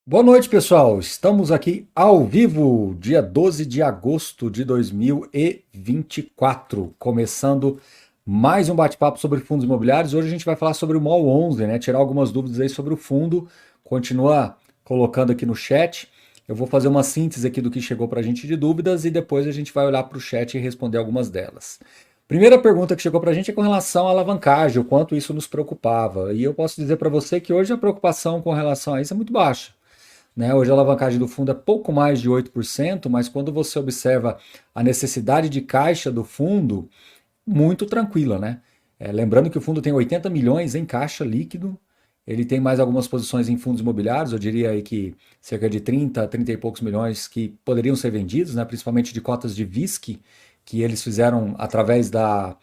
Boa noite, pessoal. Estamos aqui ao vivo, dia 12 de agosto de 2024, começando mais um bate-papo sobre fundos imobiliários. Hoje a gente vai falar sobre o MOL 11, né? Tirar algumas dúvidas aí sobre o fundo. Continua colocando aqui no chat. Eu vou fazer uma síntese aqui do que chegou para a gente de dúvidas e depois a gente vai olhar para o chat e responder algumas delas. Primeira pergunta que chegou para a gente é com relação à alavancagem, o quanto isso nos preocupava. E eu posso dizer para você que hoje a preocupação com relação a isso é muito baixa, né? Hoje a alavancagem do fundo é pouco mais de 8%, mas quando você observa a necessidade de caixa do fundo, muito tranquila, né? Lembrando que o fundo tem 80 milhões em caixa líquido, ele tem mais algumas posições em fundos imobiliários, eu diria aí que cerca de 30 e poucos milhões que poderiam ser vendidos, né? Principalmente de cotas de VISC, que eles fizeram através da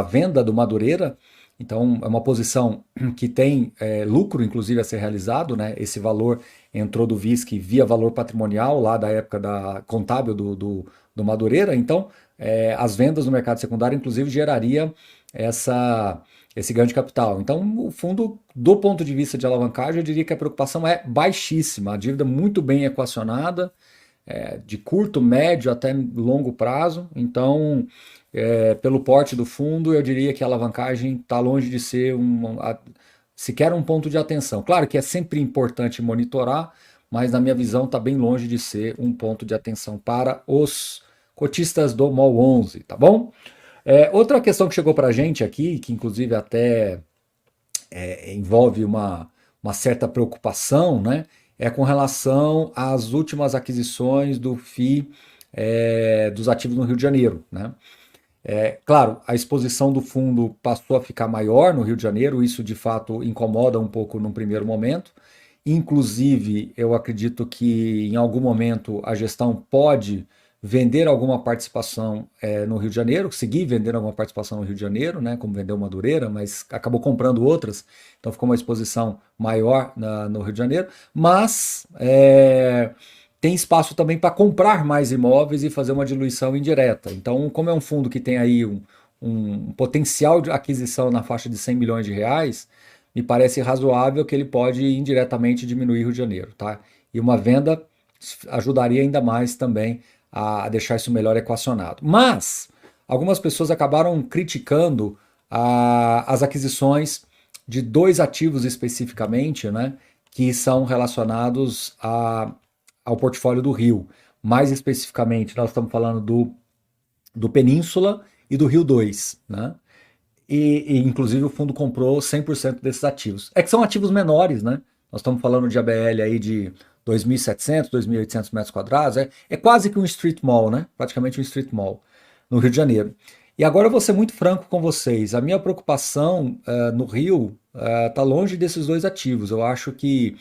venda do Madureira. Então, é uma posição que tem lucro, inclusive, a ser realizado, né? Esse valor entrou do VISC via valor patrimonial, lá da época da contábil do Madureira. Então, as vendas no mercado secundário, inclusive, geraria essa, esse ganho de capital. Então, o fundo, do ponto de vista de alavancagem, eu diria que a preocupação é baixíssima, a dívida muito bem equacionada, de curto, médio até longo prazo. Então, pelo porte do fundo, eu diria que a alavancagem está longe de ser sequer um ponto de atenção. Claro que é sempre importante monitorar, mas na minha visão está bem longe de ser um ponto de atenção para os cotistas do MOL 11, tá bom? Outra questão que chegou para a gente aqui, que inclusive até envolve uma certa preocupação, né? É com relação às últimas aquisições do FII dos ativos no Rio de Janeiro, né? Claro, a exposição do fundo passou a ficar maior no Rio de Janeiro, isso de fato incomoda um pouco num primeiro momento. Inclusive, eu acredito que em algum momento a gestão pode vender alguma participação no Rio de Janeiro, seguir vendendo alguma participação no Rio de Janeiro, né, como vendeu Madureira, mas acabou comprando outras, então ficou uma exposição maior no Rio de Janeiro. Mas tem espaço também para comprar mais imóveis e fazer uma diluição indireta. Então, como é um fundo que tem aí um potencial de aquisição na faixa de 100 milhões de reais, me parece razoável que ele pode indiretamente diminuir o Rio de Janeiro, tá? E uma venda ajudaria ainda mais também a deixar isso melhor equacionado. Mas algumas pessoas acabaram criticando as aquisições de dois ativos especificamente, né, que são relacionados ao portfólio do Rio. Mais especificamente, nós estamos falando do Península e do Rio 2, né? E inclusive o fundo comprou 100% desses ativos. É que são ativos menores, né? Nós estamos falando de ABL aí de 2.700, 2.800 metros quadrados. É quase que um street mall, né? Praticamente um street mall no Rio de Janeiro. E agora eu vou ser muito franco com vocês. A minha preocupação no Rio está longe desses dois ativos. Eu acho que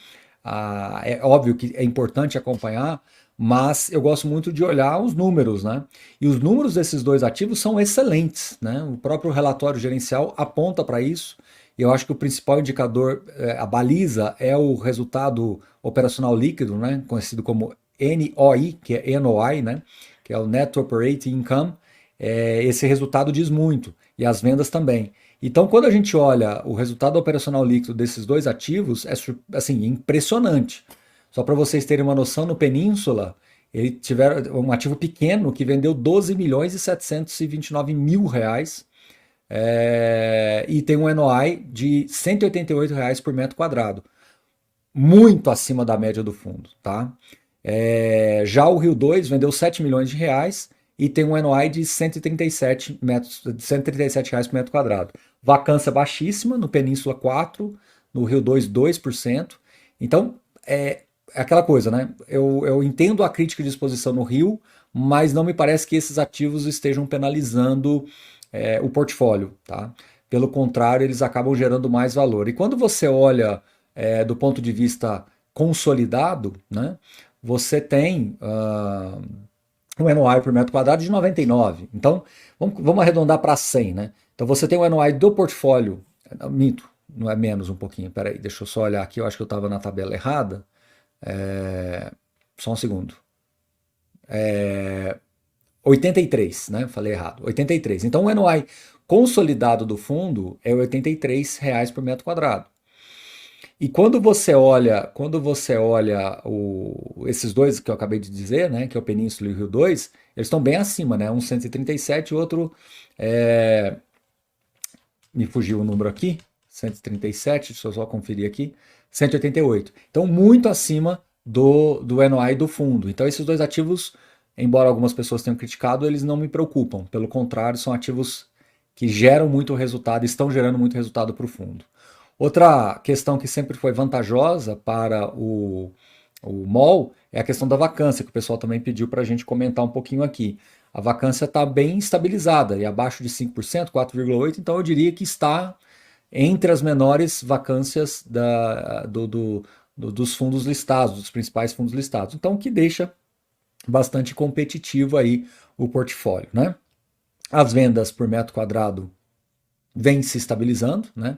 é óbvio que é importante acompanhar, mas eu gosto muito de olhar os números, né? E os números desses dois ativos são excelentes, né? O próprio relatório gerencial aponta para isso. E eu acho que o principal indicador, a baliza, é o resultado operacional líquido, né? Conhecido como NOI, que é NOI, né? Que é o Net Operating Income. Esse resultado diz muito, e as vendas também. Então, quando a gente olha o resultado operacional líquido desses dois ativos, é assim, impressionante. Só para vocês terem uma noção, no Península, ele tiveram um ativo pequeno que vendeu 12 milhões e 729 mil reais, e tem um NOI de 188 reais por metro quadrado, muito acima da média do fundo, tá? Já o Rio 2 vendeu 7 milhões de reais e tem um NOI de 137 reais por metro quadrado. Vacância baixíssima, no Península 4, no Rio 2, 2%. Então, é aquela coisa, né? Eu entendo a crítica de exposição no Rio, mas não me parece que esses ativos estejam penalizando o portfólio, tá? Pelo contrário, eles acabam gerando mais valor. E quando você olha do ponto de vista consolidado, né? Você tem um NOI por metro quadrado de 99. Então, vamos arredondar para 100, né? Então, você tem o NOI do portfólio. Não, minto, não é menos um pouquinho. Peraí, deixa eu só olhar aqui. Eu acho que eu estava na tabela errada. Só um segundo. 83, né? Falei errado. 83. Então, o NOI consolidado do fundo é R$ 83 por metro quadrado. E quando você olha esses dois que eu acabei de dizer, né, que é o Península e o Rio 2, eles estão bem acima, né? Um 137 e o outro é, me fugiu o número aqui, 137, deixa eu só conferir aqui, 188. Então, muito acima do NOI do fundo. Então, esses dois ativos, embora algumas pessoas tenham criticado, eles não me preocupam. Pelo contrário, são ativos que geram muito resultado, estão gerando muito resultado para o fundo. Outra questão que sempre foi vantajosa para o MOL é a questão da vacância, que o pessoal também pediu para a gente comentar um pouquinho aqui. A vacância está bem estabilizada, e abaixo de 5%, 4,8%, então eu diria que está entre as menores vacâncias dos fundos listados, dos principais fundos listados. Então, o que deixa bastante competitivo aí o portfólio, né? As vendas por metro quadrado vêm se estabilizando, né?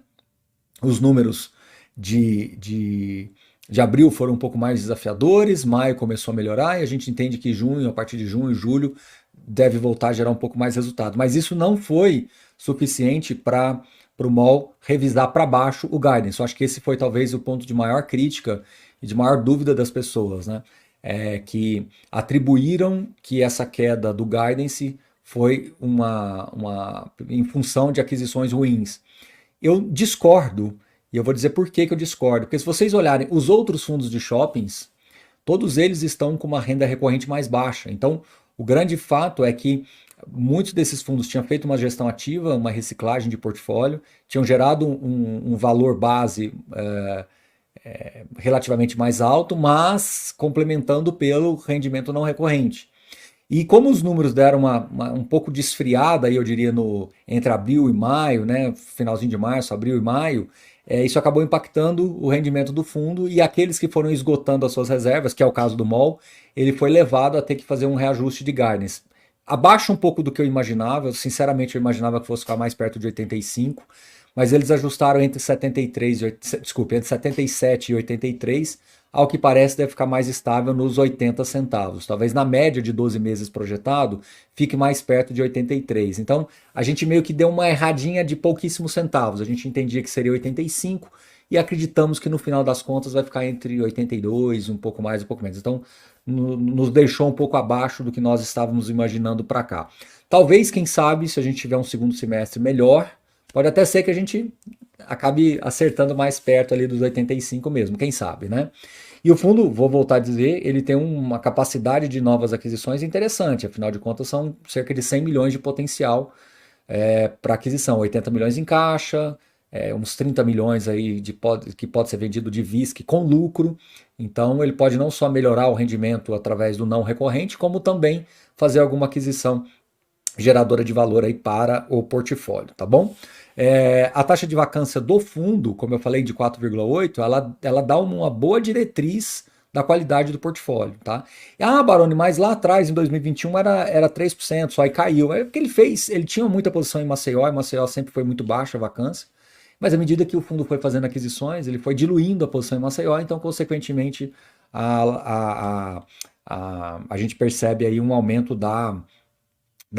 Os números de abril foram um pouco mais desafiadores, maio começou a melhorar e a gente entende que junho, a partir de junho, julho, deve voltar a gerar um pouco mais resultado. Mas isso não foi suficiente para o MOL revisar para baixo o guidance. Eu acho que esse foi talvez o ponto de maior crítica e de maior dúvida das pessoas, né? Que atribuíram que essa queda do guidance foi em função de aquisições ruins. Eu discordo, e eu vou dizer por que eu discordo. Porque se vocês olharem os outros fundos de shoppings, todos eles estão com uma renda recorrente mais baixa. Então, o grande fato é que muitos desses fundos tinham feito uma gestão ativa, uma reciclagem de portfólio, tinham gerado um valor base relativamente mais alto, mas complementando pelo rendimento não recorrente. E como os números deram um pouco de esfriada, aí eu diria, entre abril e maio, né, finalzinho de março, abril e maio, isso acabou impactando o rendimento do fundo e aqueles que foram esgotando as suas reservas, que é o caso do MOL, ele foi levado a ter que fazer um reajuste de guidance. Abaixo um pouco do que eu imaginava, sinceramente eu imaginava que fosse ficar mais perto de 85, mas eles ajustaram entre 73 e, desculpe, entre 77 e 83, ao que parece deve ficar mais estável nos 80 centavos. Talvez na média de 12 meses projetado, fique mais perto de 83. Então, a gente meio que deu uma erradinha de pouquíssimos centavos. A gente entendia que seria 85 e acreditamos que no final das contas vai ficar entre 82, um pouco mais, um pouco menos. Então, nos deixou um pouco abaixo do que nós estávamos imaginando para cá. Talvez, quem sabe, se a gente tiver um segundo semestre melhor, pode até ser que a gente acabe acertando mais perto ali dos 85 mesmo, quem sabe, né? E o fundo, vou voltar a dizer, ele tem uma capacidade de novas aquisições interessante, afinal de contas são cerca de 100 milhões de potencial para aquisição, 80 milhões em caixa, uns 30 milhões aí que pode ser vendido de VISC com lucro. Então ele pode não só melhorar o rendimento através do não recorrente, como também fazer alguma aquisição geradora de valor aí para o portfólio, tá bom? A taxa de vacância do fundo, como eu falei, de 4,8, ela dá uma boa diretriz da qualidade do portfólio, tá? Baroni, mas lá atrás, em 2021, era 3%, só aí caiu. É porque ele tinha muita posição em Maceió, e Maceió sempre foi muito baixa a vacância, mas à medida que o fundo foi fazendo aquisições, ele foi diluindo a posição em Maceió, então, consequentemente, a gente percebe aí um aumento da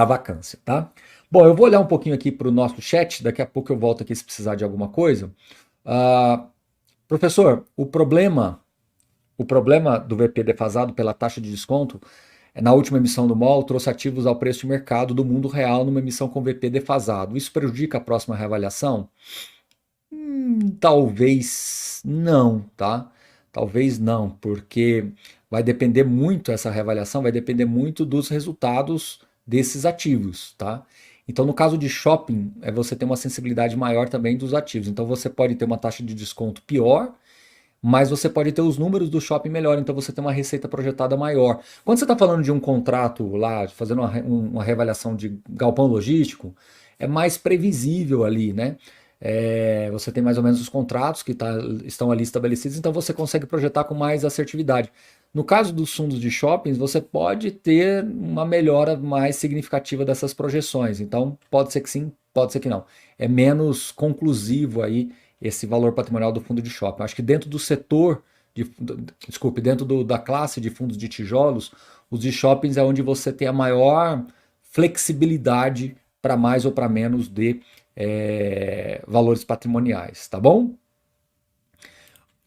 vacância, tá? Bom, eu vou olhar um pouquinho aqui para o nosso chat, daqui a pouco eu volto aqui se precisar de alguma coisa. Professor, o problema do VP defasado pela taxa de desconto na última emissão do MOL trouxe ativos ao preço de mercado do mundo real numa emissão com VP defasado. Isso prejudica a próxima reavaliação? Talvez não, tá? Talvez não, porque vai depender muito, essa reavaliação vai depender muito dos resultados desses ativos, tá? Então, no caso de shopping, você tem uma sensibilidade maior também dos ativos. Então, você pode ter uma taxa de desconto pior, mas você pode ter os números do shopping melhor, então você tem uma receita projetada maior. Quando você está falando de um contrato lá, fazendo uma reavaliação de galpão logístico, é mais previsível ali, né? Você tem mais ou menos os contratos que estão ali estabelecidos, então você consegue projetar com mais assertividade. No caso dos fundos de shoppings, você pode ter uma melhora mais significativa dessas projeções. Então, pode ser que sim, pode ser que não. É menos conclusivo aí esse valor patrimonial do fundo de shopping. Acho que dentro do setor, desculpe, dentro da classe de fundos de tijolos, os de shoppings é onde você tem a maior flexibilidade para mais ou para menos de valores patrimoniais, tá bom?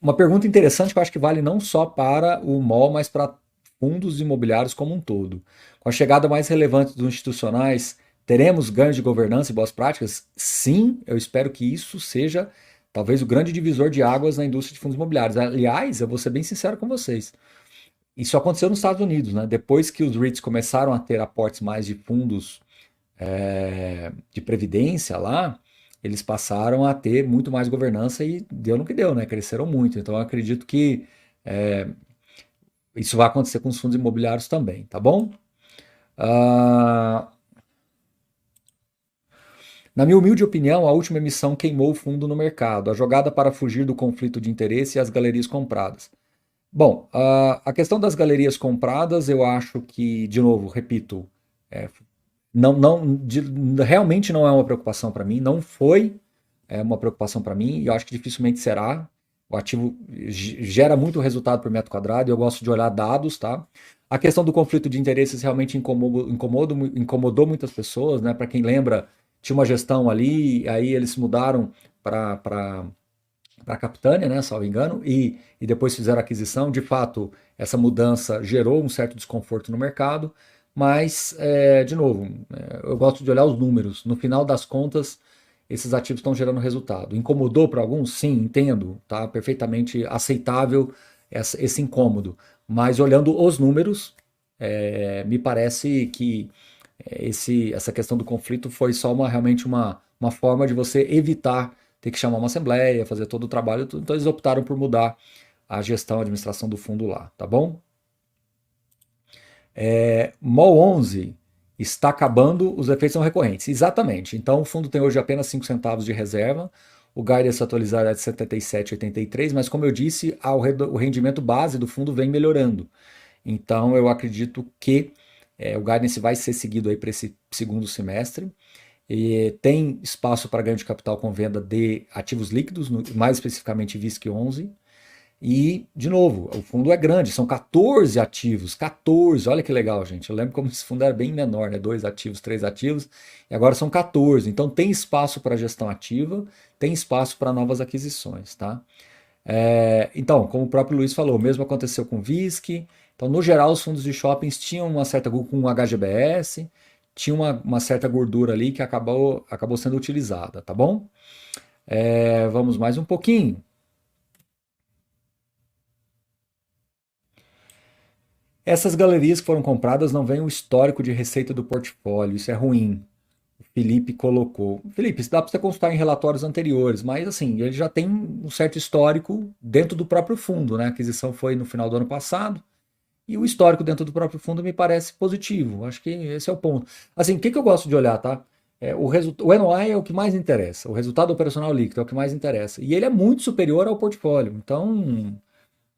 Uma pergunta interessante que eu acho que vale não só para o MOL, mas para fundos imobiliários como um todo. Com a chegada mais relevante dos institucionais, teremos ganhos de governança e boas práticas? Sim, eu espero que isso seja talvez o grande divisor de águas na indústria de fundos imobiliários. Aliás, eu vou ser bem sincero com vocês. Isso aconteceu nos Estados Unidos, né? Depois que os REITs começaram a ter aportes mais de fundos de previdência lá, eles passaram a ter muito mais governança e deu no que deu, né? Cresceram muito. Então eu acredito que isso vai acontecer com os fundos imobiliários também, tá bom? Ah, na minha humilde opinião, a última emissão queimou o fundo no mercado, a jogada para fugir do conflito de interesse e as galerias compradas. Bom, a questão das galerias compradas, eu acho que, de novo, repito, é, realmente não é uma preocupação para mim, não foi uma preocupação para mim e eu acho que dificilmente será. O ativo gera muito resultado por metro quadrado e eu gosto de olhar dados, tá? A questão do conflito de interesses realmente incomodou muitas pessoas, né? Para quem lembra, tinha uma gestão ali, aí eles mudaram para a Capitânia, né, salvo engano, e depois fizeram a aquisição. De fato, essa mudança gerou um certo desconforto no mercado, mas, de novo, eu gosto de olhar os números. No final das contas, esses ativos estão gerando resultado. Incomodou para alguns? Sim, entendo, tá? Perfeitamente aceitável esse incômodo. Mas olhando os números, me parece que essa questão do conflito foi só realmente uma forma de você evitar ter que chamar uma assembleia, fazer todo o trabalho. Então eles optaram por mudar a gestão, a administração do fundo lá, tá bom? MOL 11 está acabando, os efeitos são recorrentes. Exatamente. Então o fundo tem hoje apenas 5 centavos de reserva. O guidance atualizado é de 77,83, mas como eu disse, o rendimento base do fundo vem melhorando. Então eu acredito que o guidance vai ser seguido aí para esse segundo semestre. E tem espaço para ganho de capital com venda de ativos líquidos, mais especificamente VISC 11. E, de novo, o fundo é grande, são 14 ativos, 14, olha que legal, gente. Eu lembro como esse fundo era bem menor, né? 2 ativos, 3 ativos, e agora são 14. Então tem espaço para gestão ativa, tem espaço para novas aquisições, tá? Então, como o próprio Luiz falou, o mesmo aconteceu com o VISC. Então, no geral, os fundos de shoppings tinham uma certa com um HGBS, tinha uma certa gordura ali que acabou sendo utilizada, tá bom? Vamos mais um pouquinho. Essas galerias que foram compradas não vêm o histórico de receita do portfólio, isso é ruim. O Felipe colocou. Felipe, isso dá para você consultar em relatórios anteriores, mas assim, ele já tem um certo histórico dentro do próprio fundo, né? A aquisição foi no final do ano passado. E o histórico dentro do próprio fundo me parece positivo. Acho que esse é o ponto. Assim, o que eu gosto de olhar, tá? O NOI é o que mais interessa. O resultado operacional líquido é o que mais interessa. E ele é muito superior ao portfólio. Então,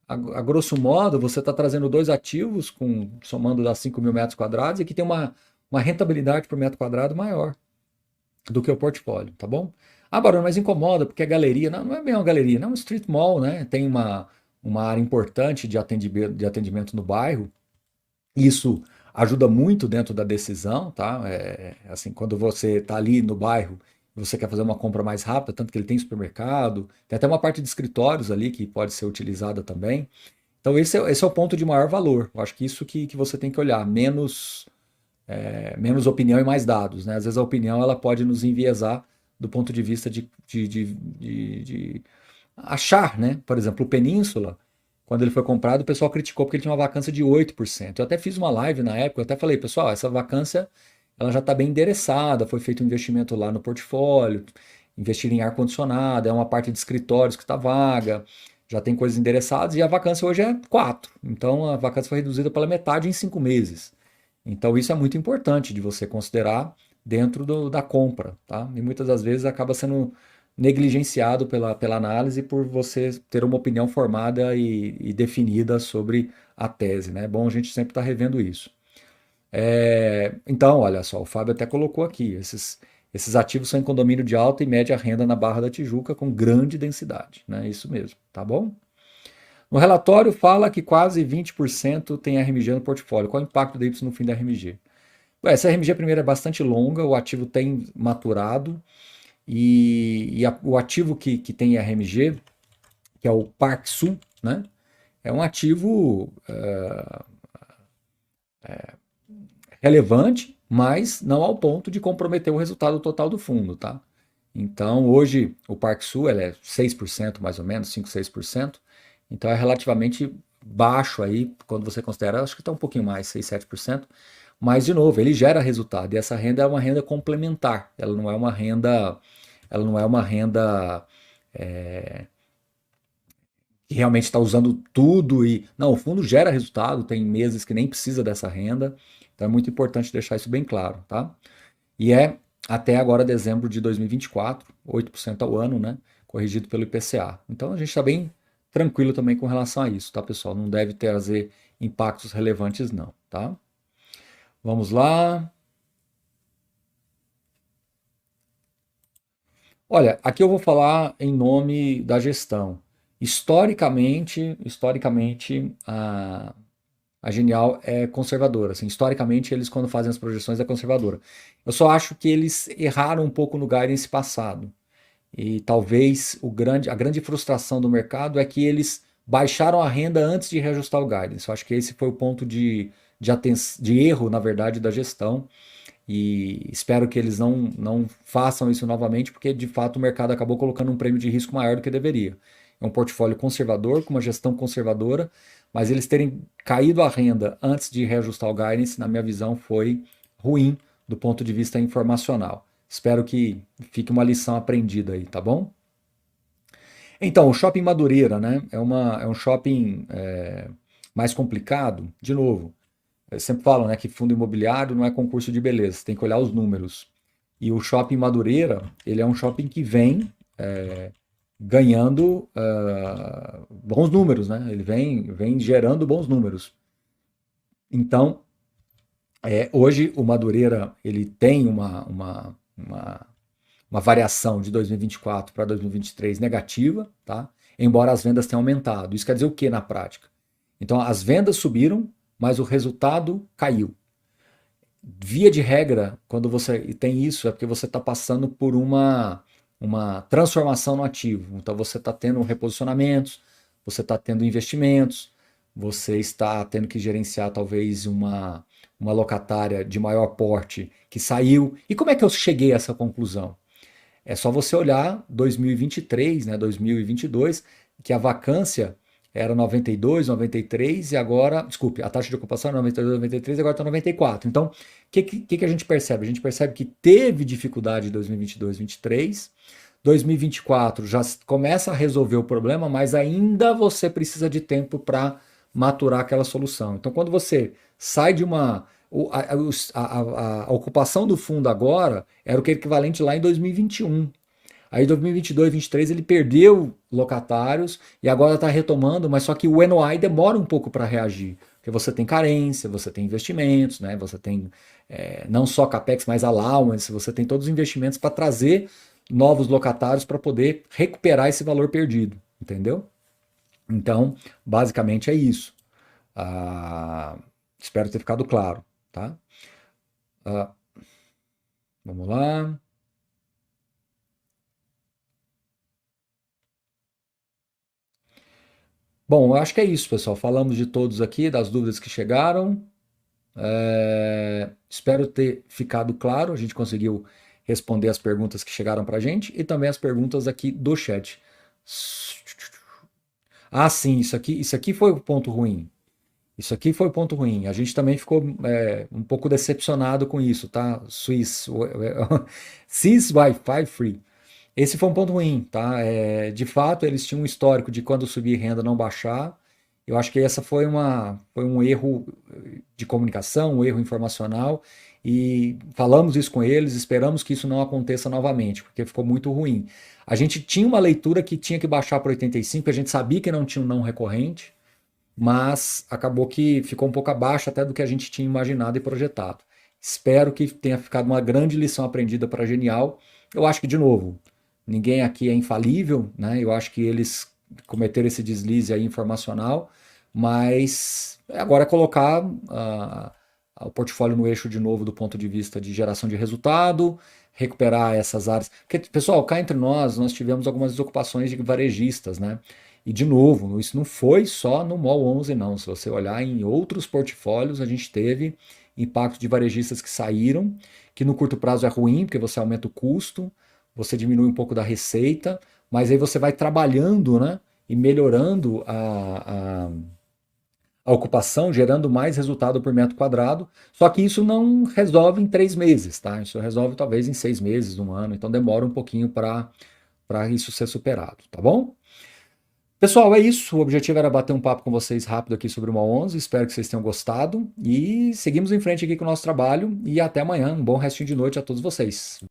a grosso modo, você está trazendo dois ativos, somando das 5 mil metros quadrados, e que tem uma rentabilidade por metro quadrado maior do que o portfólio, tá bom? Ah, Barão, mas incomoda porque a galeria, não é bem uma galeria, não é um street mall, né? Tem uma área importante de atendimento no bairro. Isso ajuda muito dentro da decisão, tá? Assim, quando você está ali no bairro, você quer fazer uma compra mais rápida, tanto que ele tem supermercado, tem até uma parte de escritórios ali que pode ser utilizada também. Então esse é o ponto de maior valor. Eu acho que isso que você tem que olhar, menos opinião e mais dados, né? Às vezes a opinião ela pode nos enviesar do ponto de vista de achar, né? Por exemplo, o Península, quando ele foi comprado, o pessoal criticou porque ele tinha uma vacância de 8%. Eu até fiz uma live na época, eu até falei, pessoal, essa vacância ela já está bem endereçada, foi feito um investimento lá no portfólio, investir em ar-condicionado, é uma parte de escritórios que está vaga, já tem coisas endereçadas e a vacância hoje é 4. Então a vacância foi reduzida pela metade em 5 meses. Então isso é muito importante de você considerar dentro da compra, tá? E muitas das vezes acaba sendo negligenciado pela análise por você ter uma opinião formada e definida sobre a tese, né? É bom a gente sempre estar revendo isso. Então, olha só, o Fábio até colocou aqui, esses ativos são em condomínio de alta e média renda na Barra da Tijuca com grande densidade, né? Isso mesmo, tá bom? No relatório fala que quase 20% tem RMG no portfólio. Qual é o impacto da Y no fim da RMG? Essa RMG primeiro é bastante longa, o ativo tem maturado e o ativo que tem RMG que é o Parque Sul, né? É um ativo relevante, mas não ao ponto de comprometer o resultado total do fundo, tá? Então, hoje, o Parque Sul ele é 6% mais ou menos, 5, 6%. Então, é relativamente baixo aí, quando você considera, acho que está um pouquinho mais, 6, 7%. Mas, de novo, ele gera resultado. E essa renda é uma renda complementar. Ela não é uma renda que realmente está usando tudo e. Não, o fundo gera resultado, tem meses que nem precisa dessa renda. Então, é muito importante deixar isso bem claro, tá? E é até agora dezembro de 2024, 8% ao ano, né? Corrigido pelo IPCA. Então a gente está bem tranquilo também com relação a isso, tá, pessoal? Não deve trazer impactos relevantes, não, tá? Vamos lá. Olha, aqui eu vou falar em nome da gestão. Historicamente, a Genial é conservadora. Assim, historicamente, eles, quando fazem as projeções, é conservadora. Eu só acho que eles erraram um pouco no guidance passado. E talvez a grande frustração do mercado é que eles baixaram a renda antes de reajustar o guidance. Eu acho que esse foi o ponto de erro, na verdade, da gestão. E espero que eles não façam isso novamente, porque de fato o mercado acabou colocando um prêmio de risco maior do que deveria. É um portfólio conservador, com uma gestão conservadora, mas eles terem caído a renda antes de reajustar o guidance, na minha visão, foi ruim do ponto de vista informacional. Espero que fique uma lição aprendida aí, tá bom? Então, o Shopping Madureira, né? É um shopping mais complicado. De novo, eles sempre falam, né, que fundo imobiliário não é concurso de beleza, tem que olhar os números. E o Shopping Madureira, ele é um shopping que vem ganhando bons números, né? Ele vem gerando bons números. Então, hoje o Madureira ele tem uma variação de 2024 para 2023 negativa, tá? Embora as vendas tenham aumentado. Isso quer dizer o que na prática? Então, as vendas subiram, mas o resultado caiu. Via de regra, quando você tem isso, é porque você está passando por uma transformação no ativo. Então, você está tendo reposicionamentos, você está tendo investimentos, você está tendo que gerenciar talvez uma locatária de maior porte que saiu. E como é que eu cheguei a essa conclusão? É só você olhar 2023, né, 2022, que a vacância era 92, 93 e agora, desculpe, a taxa de ocupação era 92, 93 e agora está 94. Então, o que a gente percebe? A gente percebe que teve dificuldade em 2022, 2023. 2024 já começa a resolver o problema, mas ainda você precisa de tempo para maturar aquela solução. Então, quando você sai de uma a ocupação do fundo agora era o que é equivalente lá em 2021. Aí 2022, 2023 ele perdeu locatários e agora está retomando, mas só que o NOI demora um pouco para reagir. Porque você tem carência, você tem investimentos, né? Você tem não só capex, mas allowance, você tem todos os investimentos para trazer novos locatários para poder recuperar esse valor perdido, entendeu? Então, basicamente é isso. Ah, espero ter ficado claro, tá? Ah, vamos lá. Bom, eu acho que é isso, pessoal. Falamos de todos aqui, das dúvidas que chegaram. Espero ter ficado claro. A gente conseguiu responder as perguntas que chegaram para a gente e também as perguntas aqui do chat. Ah, sim, isso aqui foi o ponto ruim. Isso aqui foi o ponto ruim. A gente também ficou um pouco decepcionado com isso, tá? Sys Wi-Fi Free. Esse foi um ponto ruim, tá? De fato, eles tinham um histórico de quando subir renda não baixar. Eu acho que essa foi um erro de comunicação, um erro informacional. E falamos isso com eles, esperamos que isso não aconteça novamente, porque ficou muito ruim. A gente tinha uma leitura que tinha que baixar para 85, a gente sabia que não tinha um não recorrente, mas acabou que ficou um pouco abaixo até do que a gente tinha imaginado e projetado. Espero que tenha ficado uma grande lição aprendida para a Genial. Eu acho que, de novo, ninguém aqui é infalível, né? Eu acho que eles cometeram esse deslize aí informacional, mas agora é colocar o portfólio no eixo de novo do ponto de vista de geração de resultado, recuperar essas áreas. Porque, pessoal, cá entre nós tivemos algumas desocupações de varejistas, né? E de novo, isso não foi só no MOL 11 não. Se você olhar em outros portfólios, a gente teve impacto de varejistas que saíram, que no curto prazo é ruim, porque você aumenta o custo, você diminui um pouco da receita, mas aí você vai trabalhando, né, e melhorando a ocupação, gerando mais resultado por metro quadrado. Só que isso não resolve em 3 meses, tá? Isso resolve talvez em 6 meses, um ano. Então demora um pouquinho para isso ser superado, tá bom? Pessoal, é isso. O objetivo era bater um papo com vocês rápido aqui sobre uma 11. Espero que vocês tenham gostado. E seguimos em frente aqui com o nosso trabalho. E até amanhã. Um bom restinho de noite a todos vocês.